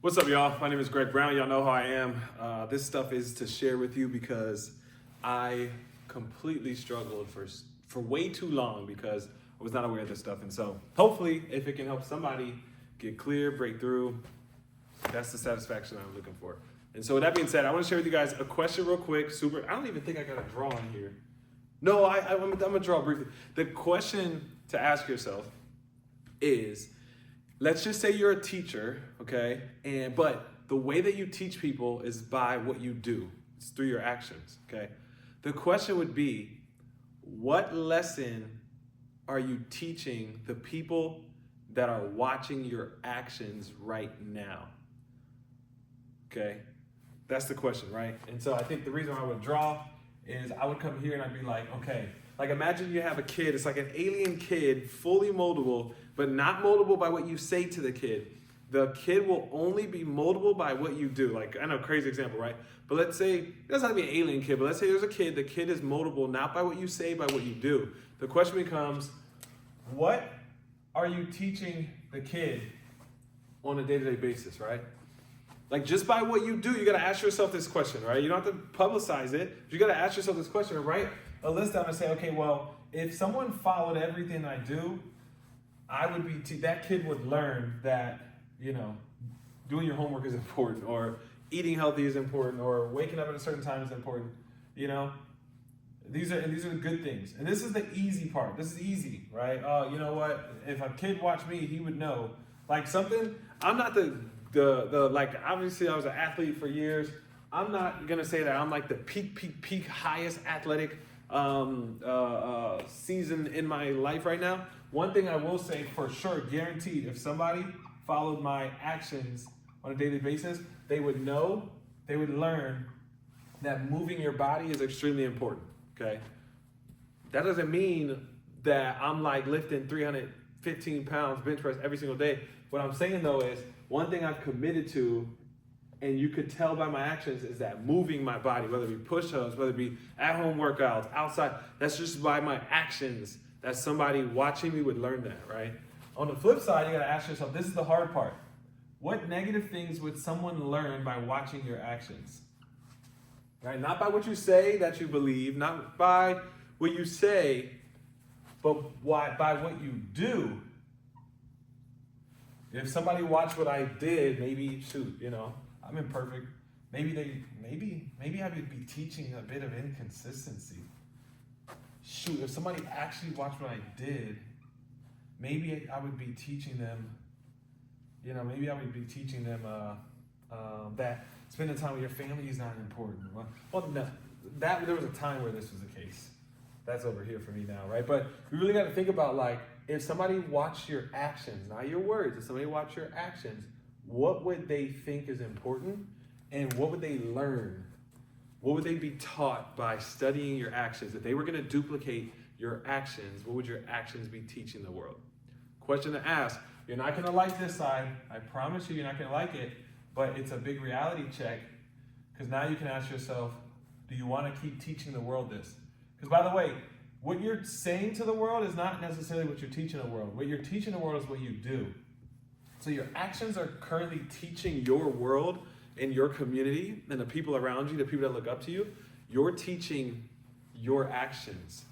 What's up, y'all? My name is Greg Brown. Y'all know how I am. This stuff is to share with you because I completely struggled for way too long because I was not aware of this stuff. And so hopefully, if it can help somebody get clear, break through, that's the satisfaction I'm looking for. And so with that being said, I want to share with you guys a question real quick. I don't even think I got a draw in here. No, I'm gonna draw briefly. The question to ask yourself is, let's just say you're a teacher, okay? But the way that you teach people is by what you do. It's through your actions, okay? The question would be, what lesson are you teaching the people that are watching your actions right now? Okay? That's the question, right? And so I think the reason I would draw is I would come here and I'd be like, okay, like imagine you have a kid, it's like an alien kid, fully moldable, but not moldable by what you say to the kid. The kid will only be moldable by what you do. Like, I know, crazy example, right? But let's say, it doesn't have to be an alien kid, but let's say there's a kid, the kid is moldable not by what you say, by what you do. The question becomes, what are you teaching the kid on a day-to-day basis, right? Like just by what you do, you gotta ask yourself this question, right? You don't have to publicize it, but you gotta ask yourself this question and write a list down and say, okay, well, if someone followed everything I do, I would be, that kid would learn that, doing your homework is important, or eating healthy is important, or waking up at a certain time is important, These are the good things. And this is the easy part. This is easy, right? Oh, you know what? If a kid watched me, he would know. Like something, I'm not like obviously I was an athlete for years. I'm not gonna say that I'm like the peak highest athletic season in my life right now. One thing I will say for sure, guaranteed, if somebody followed my actions on a daily basis, they would learn that moving your body is extremely important, okay? That doesn't mean that I'm like lifting 315 pounds bench press every single day. What I'm saying though is, one thing I've committed to, and you could tell by my actions, is that moving my body, whether it be push-ups, whether it be at-home workouts, outside, that's just by my actions that somebody watching me would learn that, right? On the flip side, you gotta ask yourself, this is the hard part. What negative things would someone learn by watching your actions? Right? Not by what you say that you believe, not by what you say, but by what you do. If somebody watched what I did, maybe, I'm imperfect. Maybe I would be teaching a bit of inconsistency. If somebody actually watched what I did, maybe I would be teaching them, that spending time with your family is not important. Well, no, there was a time where this was the case. That's over here for me now, right? But we really got to think about, like, if somebody watched your actions, not your words, if somebody watched your actions, what would they think is important, and what would they learn? What would they be taught by studying your actions? If they were going to duplicate your actions, what would your actions be teaching the world? Question to ask. You're not going to like this side. I promise you're not going to like it, but it's a big reality check, because now you can ask yourself, do you want to keep teaching the world this? Because by the way, what you're saying to the world is not necessarily what you're teaching the world. What you're teaching the world is what you do. So your actions are currently teaching your world and your community and the people around you, the people that look up to you. You're teaching your actions.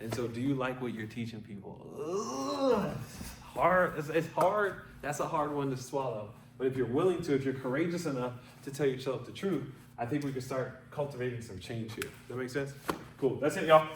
And so do you like what you're teaching people? It's hard. It's hard. That's a hard one to swallow. But if you're willing to, if you're courageous enough to tell yourself the truth, I think we can start cultivating some change here. Does that make sense? Cool. That's it, y'all.